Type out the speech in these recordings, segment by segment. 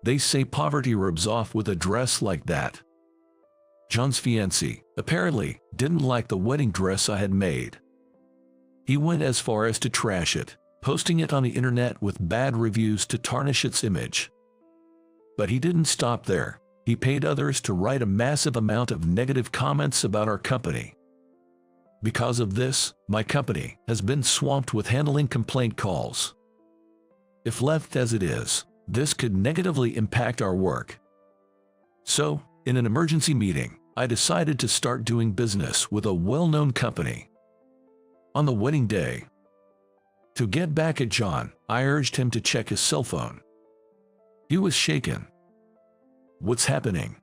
They say poverty rubs off with a dress like that. John's fiancé, apparently, didn't like the wedding dress I had made. He went as far as to trash it, posting it on the internet with bad reviews to tarnish its image. But he didn't stop there. He paid others to write a massive amount of negative comments about our company. Because of this, my company has been swamped with handling complaint calls. If left as it is, this could negatively impact our work. So, in an emergency meeting, I decided to start doing business with a well-known company. On the wedding day, to get back at John, I urged him to check his cell phone. He was shaken. What's happening?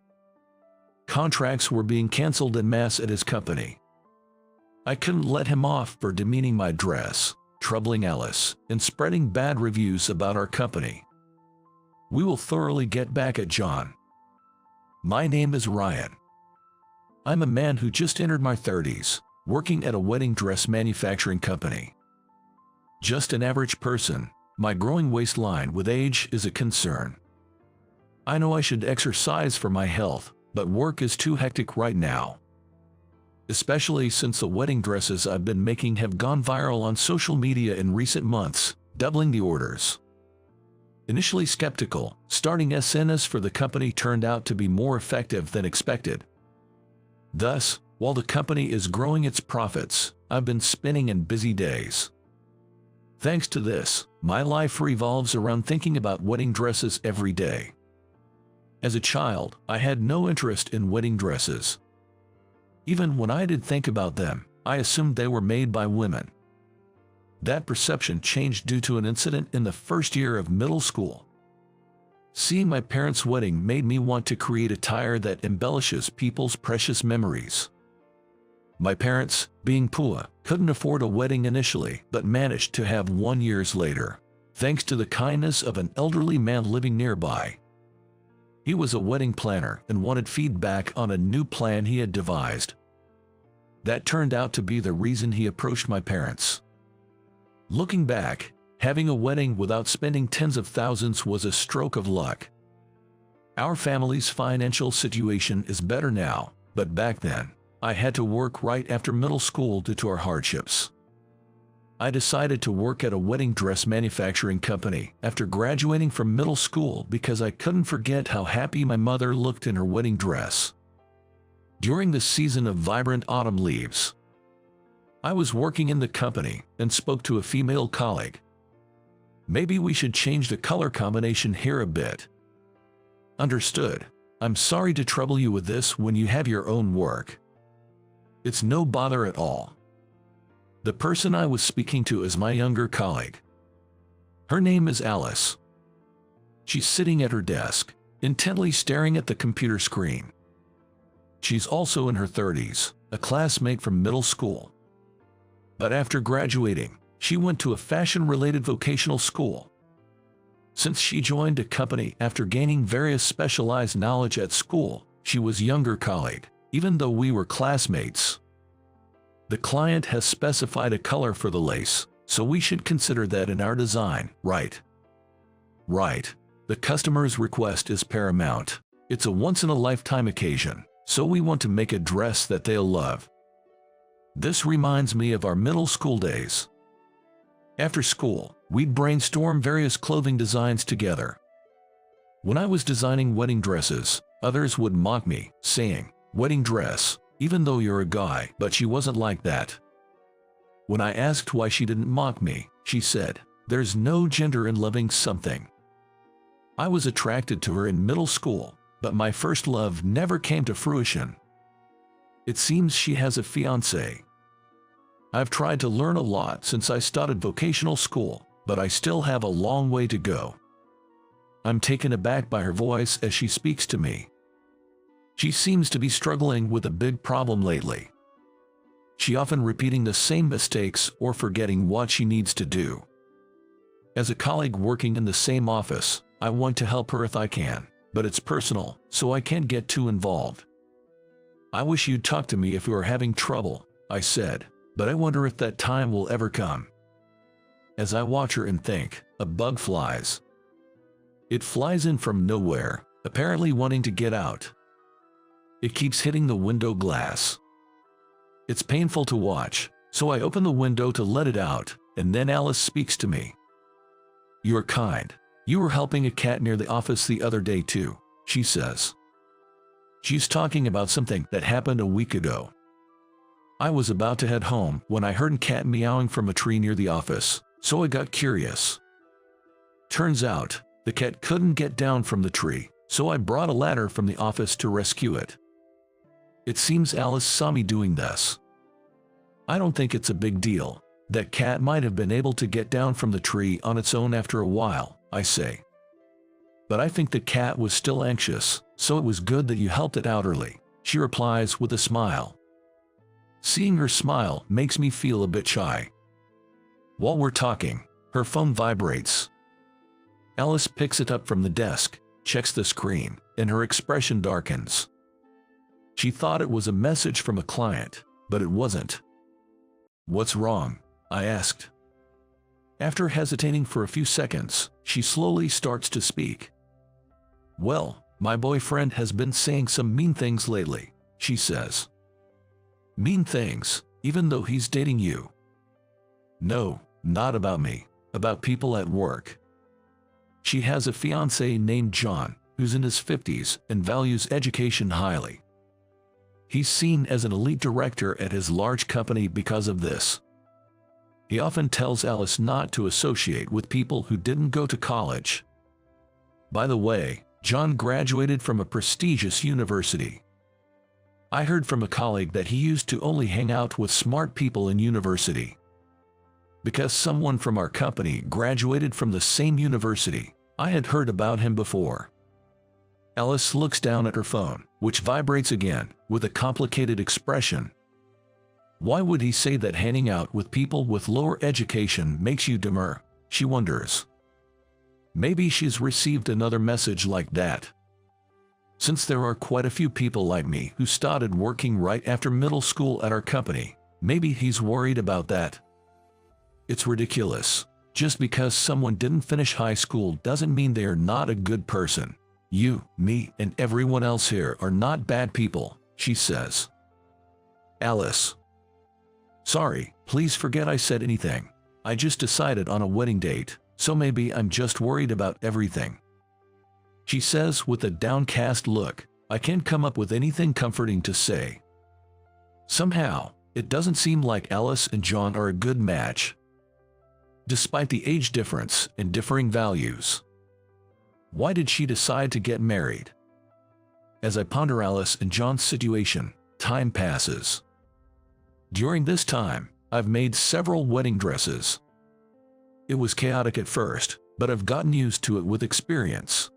Contracts were being canceled en masse at his company. I couldn't let him off for demeaning my dress, troubling Alice, and spreading bad reviews about our company. We will thoroughly get back at John. My name is Ryan. I'm a man who just entered my 30s, working at a wedding dress manufacturing company. Just an average person, my growing waistline with age is a concern. I know I should exercise for my health, but work is too hectic right now. Especially since the wedding dresses I've been making have gone viral on social media in recent months, doubling the orders. Initially skeptical, starting SNS for the company turned out to be more effective than expected. Thus, while the company is growing its profits, I've been spinning in busy days. Thanks to this, my life revolves around thinking about wedding dresses every day. As a child, I had no interest in wedding dresses. Even when I did think about them, I assumed they were made by women. That perception changed due to an incident in the first year of middle school. Seeing my parents' wedding made me want to create attire that embellishes people's precious memories. My parents, being poor, couldn't afford a wedding initially, but managed to have one years later, thanks to the kindness of an elderly man living nearby. He was a wedding planner and wanted feedback on a new plan he had devised. That turned out to be the reason he approached my parents. Looking back, having a wedding without spending tens of thousands was a stroke of luck. Our family's financial situation is better now, but back then, I had to work right after middle school due to our hardships. I decided to work at a wedding dress manufacturing company after graduating from middle school because I couldn't forget how happy my mother looked in her wedding dress. During the season of vibrant autumn leaves, I was working in the company and spoke to a female colleague. Maybe we should change the color combination here a bit. Understood. I'm sorry to trouble you with this when you have your own work. It's no bother at all. The person I was speaking to is my younger colleague. Her name is Alice. She's sitting at her desk, intently staring at the computer screen. She's also in her 30s, a classmate from middle school. But after graduating, she went to a fashion-related vocational school. Since she joined a company after gaining various specialized knowledge at school, she was younger colleague, even though we were classmates. The client has specified a color for the lace, so we should consider that in our design, right? Right. The customer's request is paramount. It's a once-in-a-lifetime occasion, so we want to make a dress that they'll love. This reminds me of our middle school days. After school, we'd brainstorm various clothing designs together. When I was designing wedding dresses, others would mock me, saying, "Wedding dress, even though you're a guy," but she wasn't like that. When I asked why she didn't mock me, she said, "There's no gender in loving something." I was attracted to her in middle school, but my first love never came to fruition. It seems she has a fiancé. I've tried to learn a lot since I started vocational school, but I still have a long way to go. I'm taken aback by her voice as she speaks to me. She seems to be struggling with a big problem lately. She often repeating the same mistakes or forgetting what she needs to do. As a colleague working in the same office, I want to help her if I can, but it's personal, so I can't get too involved. "I wish you'd talk to me if you are having trouble," I said, "but I wonder if that time will ever come." As I watch her and think, a bug flies. It flies in from nowhere, apparently wanting to get out. It keeps hitting the window glass. It's painful to watch, so I open the window to let it out, and then Alice speaks to me. "You're kind. You were helping a cat near the office the other day too," she says. She's talking about something that happened a week ago. I was about to head home when I heard a cat meowing from a tree near the office, so I got curious. Turns out, the cat couldn't get down from the tree, so I brought a ladder from the office to rescue it. It seems Alice saw me doing this. I don't think it's a big deal. That cat might have been able to get down from the tree on its own after a while, I say. But I think the cat was still anxious, so it was good that you helped it out early, she replies with a smile. Seeing her smile makes me feel a bit shy. While we're talking, her phone vibrates. Alice picks it up from the desk, checks the screen, and her expression darkens. She thought it was a message from a client, but it wasn't. "What's wrong?" I asked. After hesitating for a few seconds, she slowly starts to speak. "Well, my boyfriend has been saying some mean things lately," she says. "Mean things, even though he's dating you?" "No, not about me, about people at work." She has a fiancé named John, who's in his 50s and values education highly. He's seen as an elite director at his large company because of this. He often tells Alice not to associate with people who didn't go to college. By the way, John graduated from a prestigious university. I heard from a colleague that he used to only hang out with smart people in university. Because someone from our company graduated from the same university, I had heard about him before. Alice looks down at her phone, which vibrates again, with a complicated expression. Why would he say that hanging out with people with lower education makes you dumber? She wonders. Maybe she's received another message like that. Since there are quite a few people like me who started working right after middle school at our company, maybe he's worried about that. It's ridiculous. Just because someone didn't finish high school doesn't mean they are not a good person. You, me, and everyone else here are not bad people, she says. Alice. Sorry, please forget I said anything. I just decided on a wedding date, so maybe I'm just worried about everything. She says with a downcast look. I can't come up with anything comforting to say. Somehow, it doesn't seem like Alice and John are a good match. Despite the age difference and differing values. Why did she decide to get married? As I ponder Alice and John's situation, time passes. During this time, I've made several wedding dresses. It was chaotic at first, but I've gotten used to it with experience.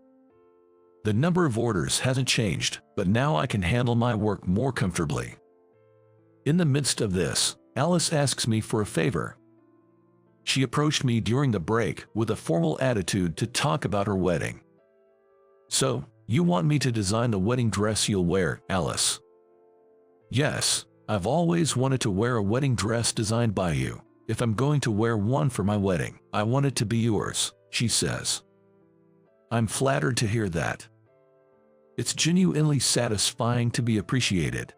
The number of orders hasn't changed, but now I can handle my work more comfortably. In the midst of this, Alice asks me for a favor. She approached me during the break with a formal attitude to talk about her wedding. So, you want me to design the wedding dress you'll wear, Alice? Yes, I've always wanted to wear a wedding dress designed by you. If I'm going to wear one for my wedding, I want it to be yours, she says. I'm flattered to hear that. It's genuinely satisfying to be appreciated.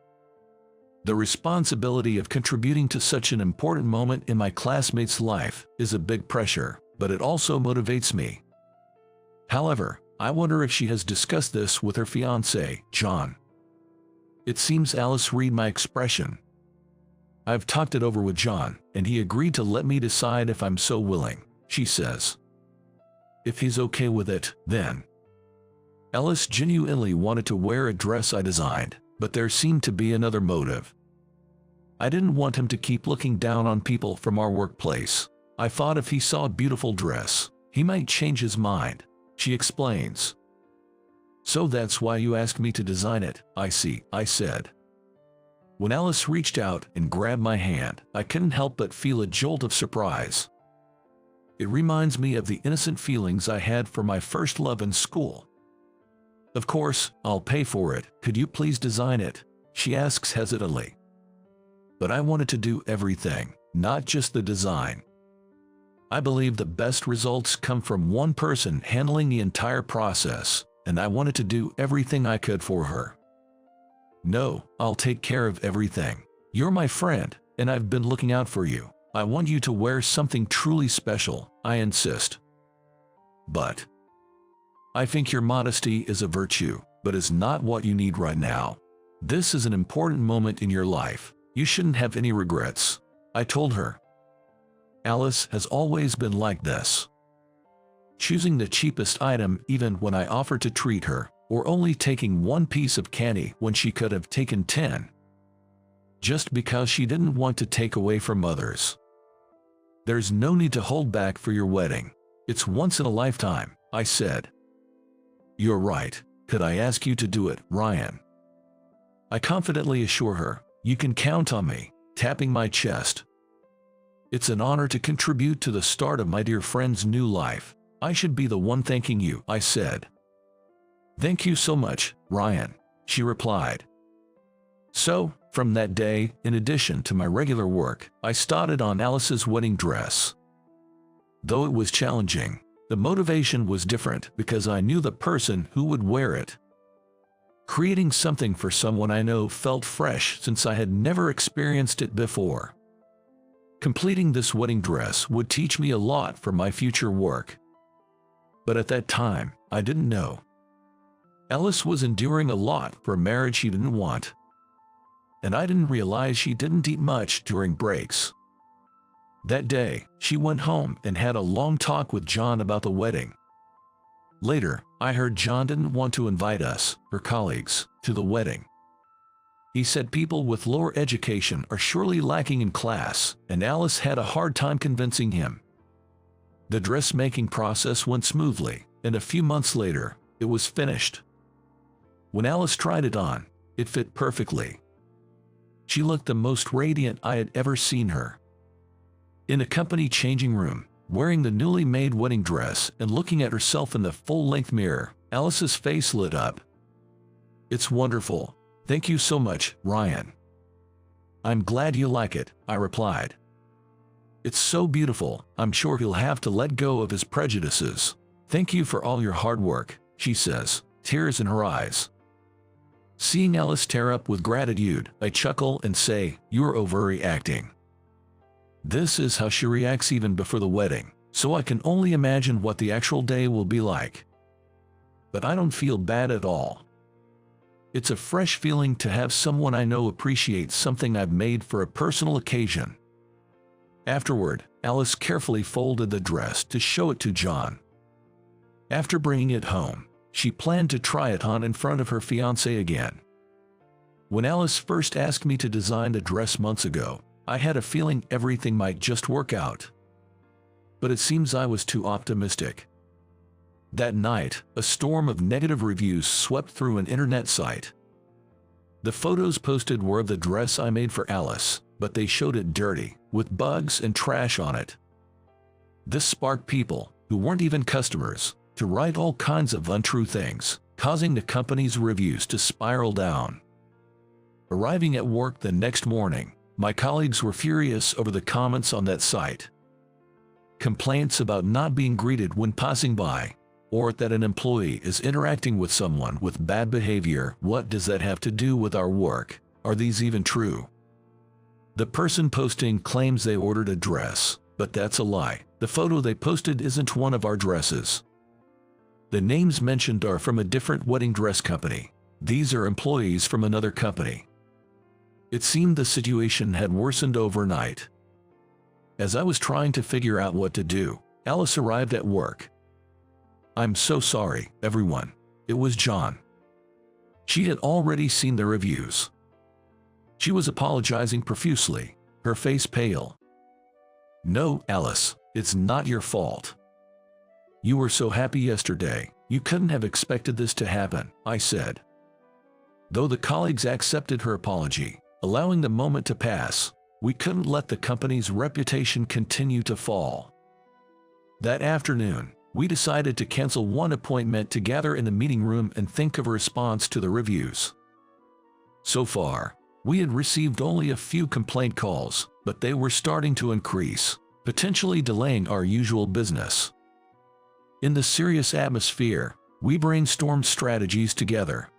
The responsibility of contributing to such an important moment in my classmate's life is a big pressure, but it also motivates me. However, I wonder if she has discussed this with her fiancé, John. It seems Alice read my expression. I've talked it over with John, and he agreed to let me decide if I'm so willing, she says. If he's okay with it, then. Alice genuinely wanted to wear a dress I designed, but there seemed to be another motive. I didn't want him to keep looking down on people from our workplace. I thought if he saw a beautiful dress, he might change his mind, she explains. So that's why you asked me to design it, I see, I said. When Alice reached out and grabbed my hand, I couldn't help but feel a jolt of surprise. It reminds me of the innocent feelings I had for my first love in school. Of course, I'll pay for it. Could you please design it? She asks hesitantly. But I wanted to do everything, not just the design. I believe the best results come from one person handling the entire process, and I wanted to do everything I could for her. No, I'll take care of everything. You're my friend, and I've been looking out for you. I want you to wear something truly special, I insist. But I think your modesty is a virtue, but is not what you need right now. This is an important moment in your life. You shouldn't have any regrets, I told her. Alice has always been like this. Choosing the cheapest item even when I offered to treat her, or only taking one piece of candy when she could have taken 10. Just because she didn't want to take away from others. There's no need to hold back for your wedding. It's once in a lifetime, I said. You're right. Could I ask you to do it, Ryan? I confidently assure her, you can count on me, tapping my chest. It's an honor to contribute to the start of my dear friend's new life. I should be the one thanking you, I said. Thank you so much, Ryan, she replied. So, from that day, in addition to my regular work, I started on Alice's wedding dress. Though it was challenging, the motivation was different because I knew the person who would wear it. Creating something for someone I know felt fresh since I had never experienced it before. Completing this wedding dress would teach me a lot for my future work. But at that time, I didn't know. Alice was enduring a lot for a marriage she didn't want. And I didn't realize she didn't eat much during breaks. That day, she went home and had a long talk with John about the wedding. Later, I heard John didn't want to invite us, her colleagues, to the wedding. He said people with lower education are surely lacking in class, and Alice had a hard time convincing him. The dressmaking process went smoothly, and a few months later, it was finished. When Alice tried it on, it fit perfectly. She looked the most radiant I had ever seen her. In a company changing room, wearing the newly made wedding dress and looking at herself in the full-length mirror, Alice's face lit up. It's wonderful. Thank you so much, Ryan. I'm glad you like it, I replied. It's so beautiful, I'm sure he'll have to let go of his prejudices. Thank you for all your hard work, she says, tears in her eyes. Seeing Alice tear up with gratitude, I chuckle and say, you're overreacting. This is how she reacts even before the wedding, so I can only imagine what the actual day will be like. But I don't feel bad at all. It's a fresh feeling to have someone I know appreciate something I've made for a personal occasion. Afterward, Alice carefully folded the dress to show it to John. After bringing it home, she planned to try it on in front of her fiancé again. When Alice first asked me to design the dress months ago, I had a feeling everything might just work out. But it seems I was too optimistic. That night, a storm of negative reviews swept through an internet site. The photos posted were of the dress I made for Alice, but they showed it dirty, with bugs and trash on it. This sparked people, who weren't even customers, to write all kinds of untrue things, causing the company's reviews to spiral down. Arriving at work the next morning, my colleagues were furious over the comments on that site. Complaints about not being greeted when passing by, or that an employee is interacting with someone with bad behavior. What does that have to do with our work? Are these even true? The person posting claims they ordered a dress, but that's a lie. The photo they posted isn't one of our dresses. The names mentioned are from a different wedding dress company. These are employees from another company. It seemed the situation had worsened overnight. As I was trying to figure out what to do, Alice arrived at work. I'm so sorry, everyone. It was John. She had already seen the reviews. She was apologizing profusely, her face pale. No, Alice, it's not your fault. You were so happy yesterday, you couldn't have expected this to happen, I said. Though the colleagues accepted her apology, allowing the moment to pass, we couldn't let the company's reputation continue to fall. That afternoon, we decided to cancel one appointment to gather in the meeting room and think of a response to the reviews. So far, we had received only a few complaint calls, but they were starting to increase. potentially delaying our usual business. In the serious atmosphere, we brainstormed strategies together.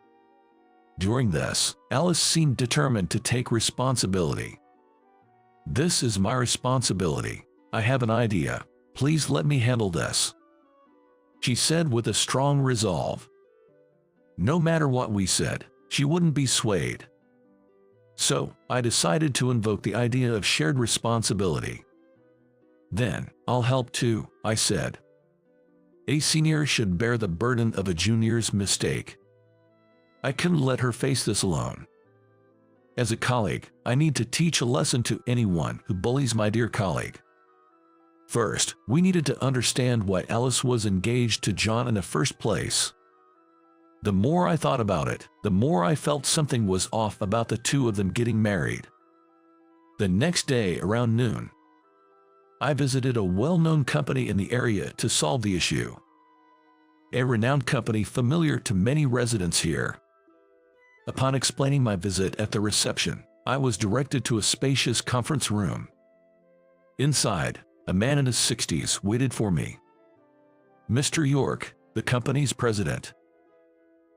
During this, Alice seemed determined to take responsibility. "This is my responsibility. I have an idea. Please let me handle this," she said with a strong resolve. No matter what we said, she wouldn't be swayed. So, I decided to invoke the idea of shared responsibility. "Then, I'll help too," I said. "A senior should bear the burden of a junior's mistake." I couldn't let her face this alone. As a colleague, I need to teach a lesson to anyone who bullies my dear colleague. First, we needed to understand why Alice was engaged to John in the first place. The more I thought about it, the more I felt something was off about the two of them getting married. The next day around noon, I visited a well-known company in the area to solve the issue. A renowned company familiar to many residents here. Upon explaining my visit at the reception, I was directed to a spacious conference room. Inside, a man in his 60s waited for me. Mr. York, the company's president.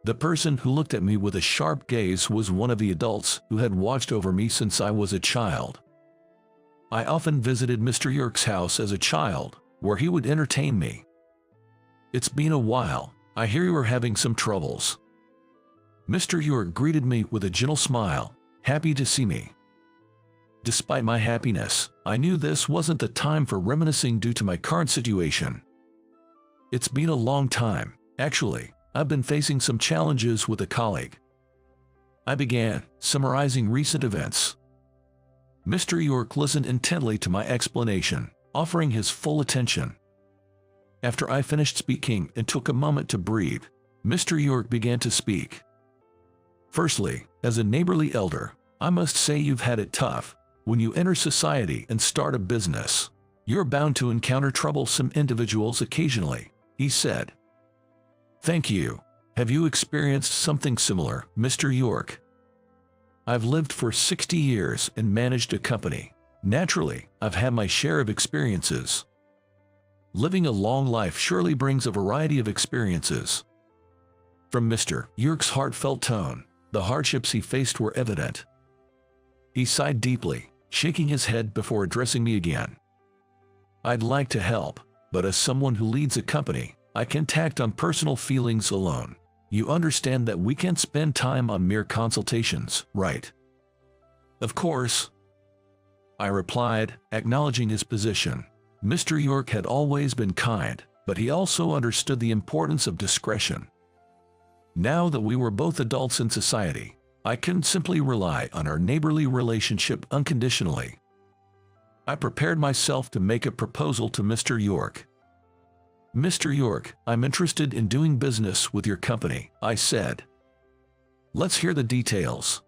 The person who looked at me with a sharp gaze was one of the adults who had watched over me since I was a child. I often visited Mr. York's house as a child, where he would entertain me. "It's been a while. I hear you are having some troubles." Mr. York greeted me with a gentle smile, happy to see me. Despite my happiness, I knew this wasn't the time for reminiscing due to my current situation. "It's been a long time, actually. I've been facing some challenges with a colleague." I began, summarizing recent events. Mr. York listened intently to my explanation, offering his full attention. After I finished speaking and took a moment to breathe, Mr. York began to speak. "Firstly, as a neighborly elder, I must say you've had it tough. When you enter society and start a business, you're bound to encounter troublesome individuals occasionally," he said. "Thank you. Have you experienced something similar, Mr. York?" "I've lived for 60 years and managed a company. Naturally, I've had my share of experiences." Living a long life surely brings a variety of experiences. From Mr. York's heartfelt tone, the hardships he faced were evident. He sighed deeply, shaking his head before addressing me again. "I'd like to help, but as someone who leads a company, I can't act on personal feelings alone. You understand that we can't spend time on mere consultations, right?" "Of course," I replied, acknowledging his position. Mr. York had always been kind, but he also understood the importance of discretion. Now that we were both adults in society, I couldn't simply rely on our neighborly relationship unconditionally. I prepared myself to make a proposal to Mr. York. "Mr. York, I'm interested in doing business with your company," I said. "Let's hear the details."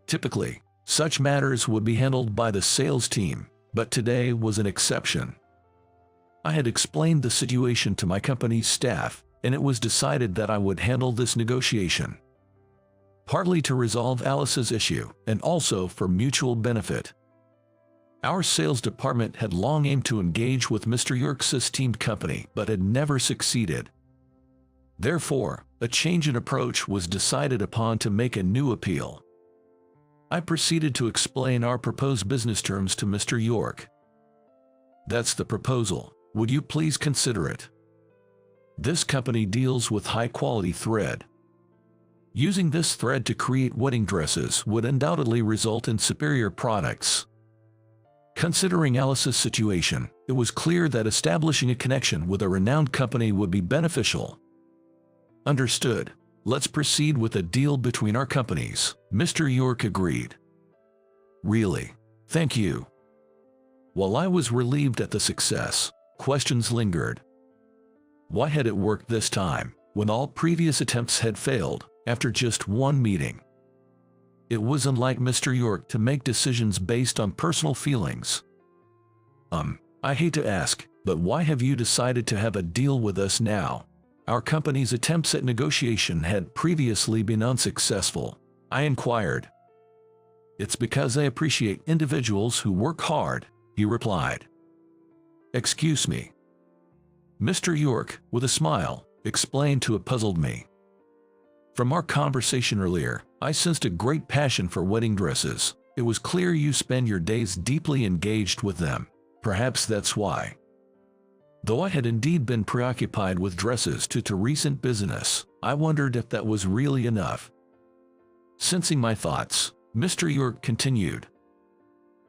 Typically, such matters would be handled by the sales team, but today was an exception. I had explained the situation to my company's staff, and it was decided that I would handle this negotiation. Partly to resolve Alice's issue, and also for mutual benefit. Our sales department had long aimed to engage with Mr. York's esteemed company, but had never succeeded. Therefore, a change in approach was decided upon to make a new appeal. I proceeded to explain our proposed business terms to Mr. York. "That's the proposal. Would you please consider it? This company deals with high-quality thread. Using this thread to create wedding dresses would undoubtedly result in superior products." Considering Alice's situation, it was clear that establishing a connection with a renowned company would be beneficial. "Understood. Let's proceed with a deal between our companies," Mr. York agreed. "Really? Thank you." While I was relieved at the success, questions lingered. Why had it worked this time, when all previous attempts had failed, after just one meeting? It was unlike Mr. York to make decisions based on personal feelings. I hate to ask, but why have you decided to have a deal with us now? Our company's attempts at negotiation had previously been unsuccessful," I inquired. "It's because I appreciate individuals who work hard," he replied. Excuse me. Mr. York, with a smile, explained to it puzzled me. From our conversation earlier, I sensed a great passion for wedding dresses. It was clear you spend your days deeply engaged with them. Perhaps that's why. Though I had indeed been preoccupied with dresses to recent business, I wondered if that was really enough. Sensing my thoughts, Mr. York continued.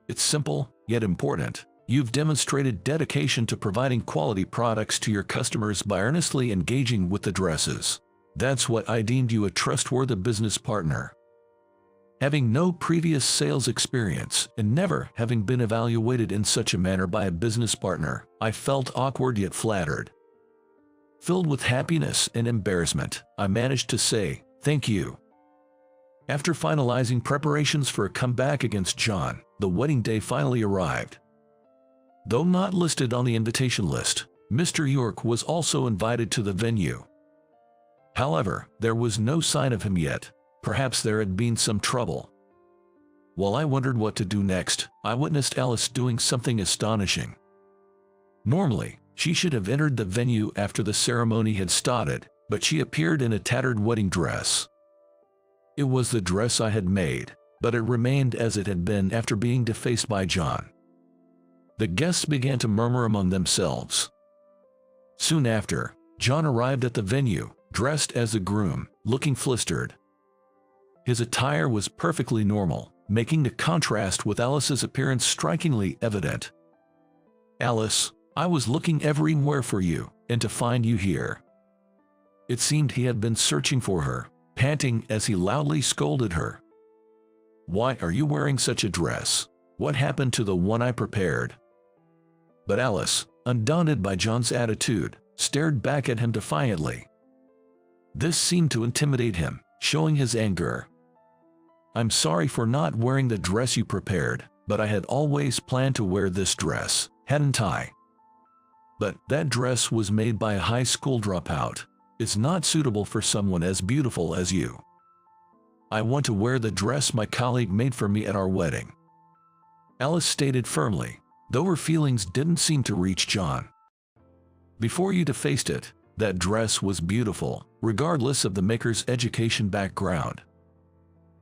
It's simple, yet important. You've demonstrated dedication to providing quality products to your customers by earnestly engaging with the dresses. That's what I deemed you a trustworthy business partner. Having no previous sales experience and never having been evaluated in such a manner by a business partner, I felt awkward yet flattered. Filled with happiness and embarrassment, I managed to say, "Thank you." After finalizing preparations for a comeback against John, the wedding day finally arrived. Though not listed on the invitation list, Mr. York was also invited to the venue. However, there was no sign of him yet. Perhaps there had been some trouble. While I wondered what to do next, I witnessed Alice doing something astonishing. Normally, she should have entered the venue after the ceremony had started, but she appeared in a tattered wedding dress. It was the dress I had made, but it remained as it had been after being defaced by John. The guests began to murmur among themselves. Soon after, John arrived at the venue, dressed as a groom, looking flustered. His attire was perfectly normal, making the contrast with Alice's appearance strikingly evident. "Alice, I was looking everywhere for you, and to find you here." It seemed he had been searching for her, panting as he loudly scolded her. "Why are you wearing such a dress? What happened to the one I prepared?" But Alice, undaunted by John's attitude, stared back at him defiantly. This seemed to intimidate him, showing his anger. "I'm sorry for not wearing the dress you prepared, but I had always planned to wear this dress, hadn't I? But that dress was made by a high school dropout. It's not suitable for someone as beautiful as you. I want to wear the dress my colleague made for me at our wedding," Alice stated firmly, though her feelings didn't seem to reach John. "Before you defaced it, that dress was beautiful, regardless of the maker's education background."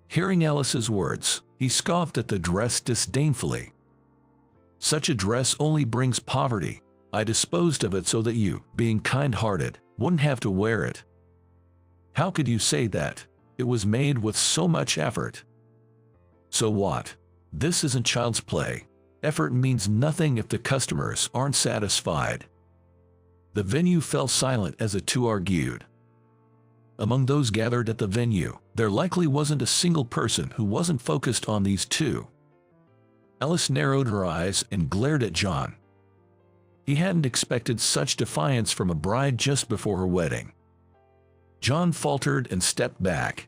Hearing Alice's words, he scoffed at the dress disdainfully. "Such a dress only brings poverty. I disposed of it so that you, being kind-hearted, wouldn't have to wear it." "How could you say that? It was made with so much effort." "So what? This isn't child's play. Effort means nothing if the customers aren't satisfied." The venue fell silent as the two argued. Among those gathered at the venue, there likely wasn't a single person who wasn't focused on these two. Alice narrowed her eyes and glared at John. He hadn't expected such defiance from a bride just before her wedding. John faltered and stepped back.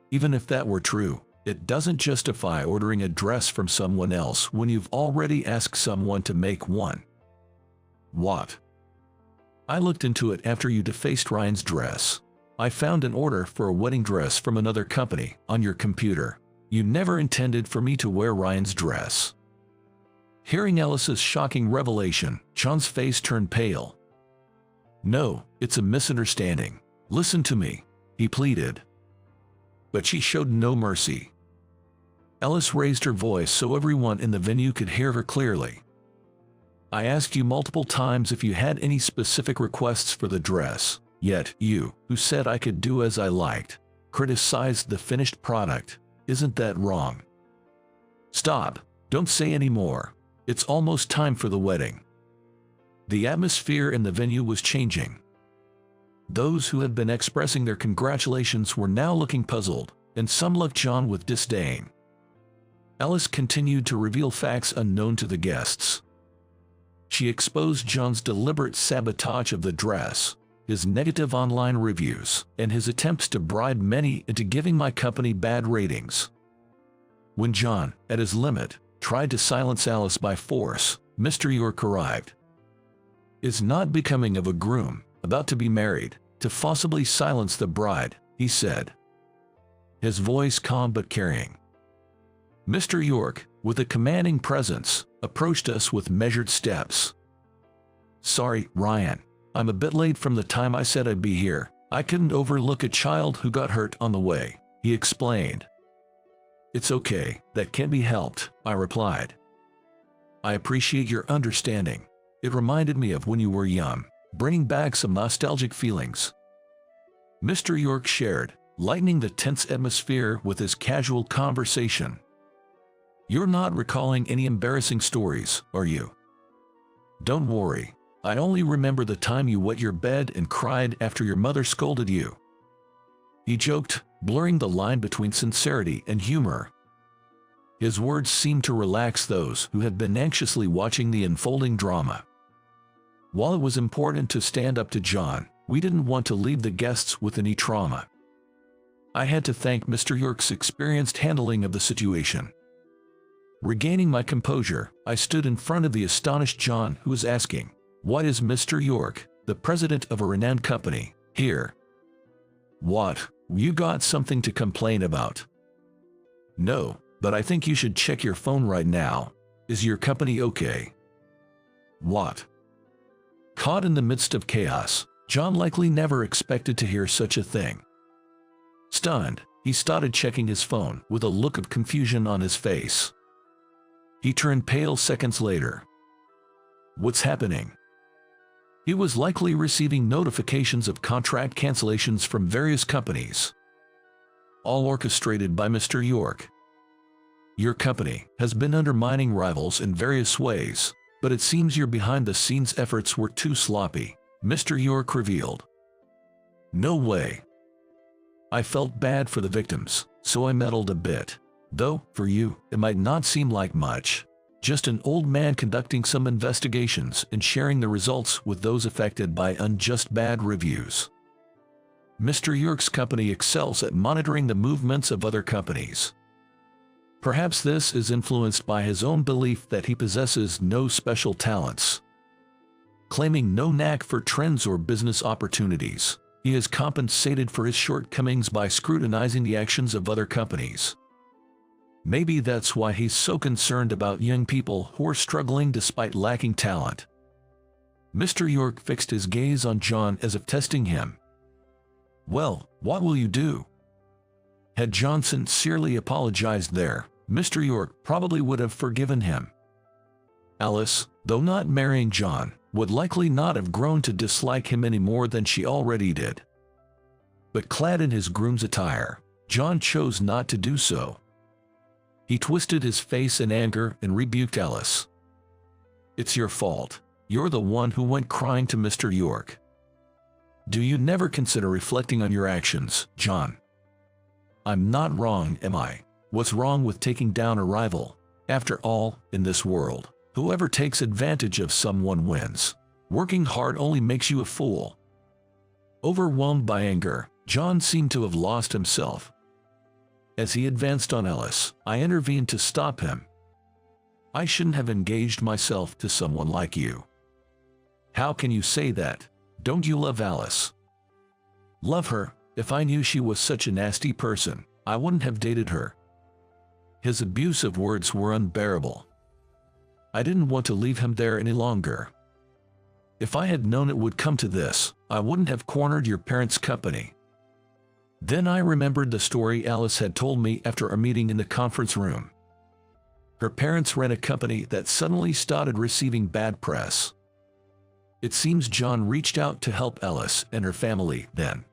Even if that were true, it doesn't justify ordering a dress from someone else when you've already asked someone to make one. "What?" "I looked into it after you defaced Ryan's dress. I found an order for a wedding dress from another company on your computer. You never intended for me to wear Ryan's dress." Hearing Alice's shocking revelation, John's face turned pale. "No, it's a misunderstanding. Listen to me," he pleaded. But she showed no mercy. Alice raised her voice so everyone in the venue could hear her clearly. "I asked you multiple times if you had any specific requests for the dress, yet you, who said I could do as I liked, criticized the finished product. Isn't that wrong?" "Stop, don't say any more. It's almost time for the wedding." The atmosphere in the venue was changing. Those who had been expressing their congratulations were now looking puzzled, and some looked John with disdain. Alice continued to reveal facts unknown to the guests. She exposed John's deliberate sabotage of the dress, his negative online reviews, and his attempts to bribe many into giving my company bad ratings. When John, at his limit, tried to silence Alice by force, Mr. York arrived. "It's not becoming of a groom, about to be married, to forcibly silence the bride," he said, his voice calm but carrying. Mr. York, with a commanding presence, approached us with measured steps. "Sorry, Ryan. I'm a bit late from the time I said I'd be here. I couldn't overlook a child who got hurt on the way," he explained. "It's okay, that can't be helped," I replied. "I appreciate your understanding. It reminded me of when you were young, bringing back some nostalgic feelings," Mr. York shared, lightening the tense atmosphere with his casual conversation. "You're not recalling any embarrassing stories, are you?" "Don't worry. I only remember the time you wet your bed and cried after your mother scolded you," he joked, blurring the line between sincerity and humor. His words seemed to relax those who had been anxiously watching the unfolding drama. While it was important to stand up to John, we didn't want to leave the guests with any trauma. I had to thank Mr. York's experienced handling of the situation. Regaining my composure, I stood in front of the astonished John, who was asking, "Why is Mr. York, the president of a renowned company, here?" "What, you got something to complain about?" "No, but I think you should check your phone right now. Is your company okay?" "What?" Caught in the midst of chaos, John likely never expected to hear such a thing. Stunned, he started checking his phone with a look of confusion on his face. He turned pale seconds later. What's happening? He was likely receiving notifications of contract cancellations from various companies, all orchestrated by Mr. York. "Your company has been undermining rivals in various ways, but it seems your behind-the-scenes efforts were too sloppy," Mr. York revealed. "No way." I felt bad for the victims, so I meddled a bit. "Though, for you, it might not seem like much. Just an old man conducting some investigations and sharing the results with those affected by unjust bad reviews." Mr. York's company excels at monitoring the movements of other companies. Perhaps this is influenced by his own belief that he possesses no special talents. Claiming no knack for trends or business opportunities, he is compensated for his shortcomings by scrutinizing the actions of other companies. Maybe that's why he's so concerned about young people who are struggling despite lacking talent. Mr. York fixed his gaze on John as if testing him. "Well, what will you do?" Had John sincerely apologized there, Mr. York probably would have forgiven him. Alice, though not marrying John, would likely not have grown to dislike him any more than she already did. But clad in his groom's attire, John chose not to do so. He twisted his face in anger and rebuked Alice. "It's your fault. You're the one who went crying to Mr. York. Do you never consider reflecting on your actions, John?" "I'm not wrong, am I? What's wrong with taking down a rival? After all, in this world, whoever takes advantage of someone wins. Working hard only makes you a fool." Overwhelmed by anger, John seemed to have lost himself. As he advanced on Alice, I intervened to stop him. "I shouldn't have engaged myself to someone like you." "How can you say that? Don't you love Alice?" "Love her? If I knew she was such a nasty person, I wouldn't have dated her." His abusive words were unbearable. I didn't want to leave him there any longer. "If I had known it would come to this, I wouldn't have cornered your parents' company." Then I remembered the story Alice had told me after our meeting in the conference room. Her parents ran a company that suddenly started receiving bad press. It seems John reached out to help Alice and her family then.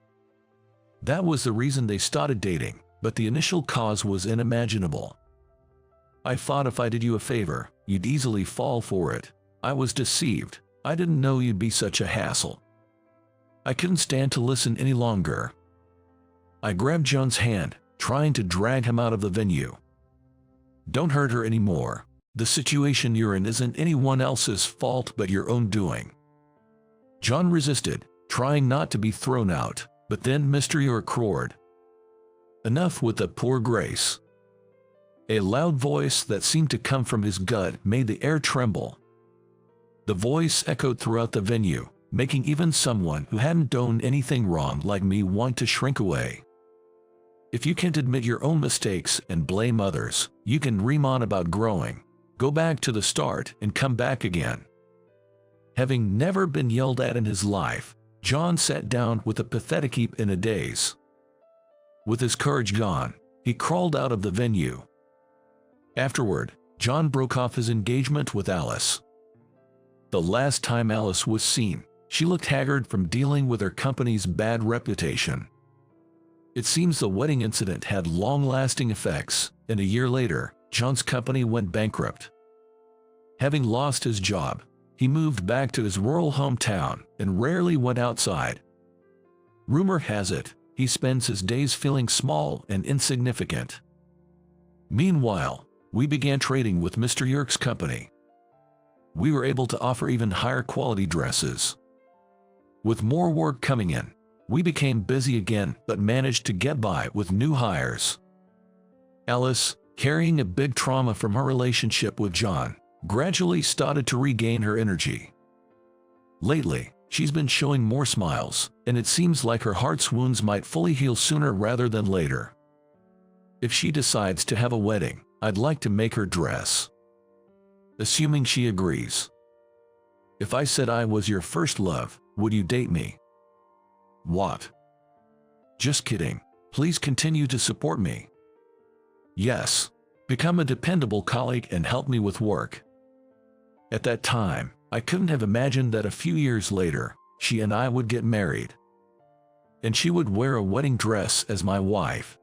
That was the reason they started dating, but the initial cause was unimaginable. "I thought if I did you a favor, you'd easily fall for it. I was deceived. I didn't know you'd be such a hassle." I couldn't stand to listen any longer. I grabbed John's hand, trying to drag him out of the venue. "Don't hurt her anymore. The situation you're in isn't anyone else's fault but your own doing." John resisted, trying not to be thrown out, but then Mr. York roared, "Enough with the poor grace." A loud voice that seemed to come from his gut made the air tremble. The voice echoed throughout the venue, making even someone who hadn't done anything wrong like me want to shrink away. "If you can't admit your own mistakes and blame others, you can dream on about growing. Go back to the start and come back again." Having never been yelled at in his life, John sat down with a pathetic heap in a daze. With his courage gone, he crawled out of the venue. Afterward, John broke off his engagement with Alice. The last time Alice was seen, she looked haggard from dealing with her company's bad reputation. It seems the wedding incident had long-lasting effects, and a year later, John's company went bankrupt. Having lost his job, he moved back to his rural hometown and rarely went outside. Rumor has it, he spends his days feeling small and insignificant. Meanwhile, we began trading with Mr. Yerk's company. We were able to offer even higher quality dresses. With more work coming in, we became busy again but managed to get by with new hires. Alice, carrying a big trauma from her relationship with John, gradually started to regain her energy. Lately, she's been showing more smiles, and it seems like her heart's wounds might fully heal sooner rather than later. If she decides to have a wedding, I'd like to make her dress. Assuming she agrees. If I said I was your first love, would you date me? What? Just kidding. Please continue to support me. Yes. Become a dependable colleague and help me with work. At that time, I couldn't have imagined that a few years later, she and I would get married. And she would wear a wedding dress as my wife.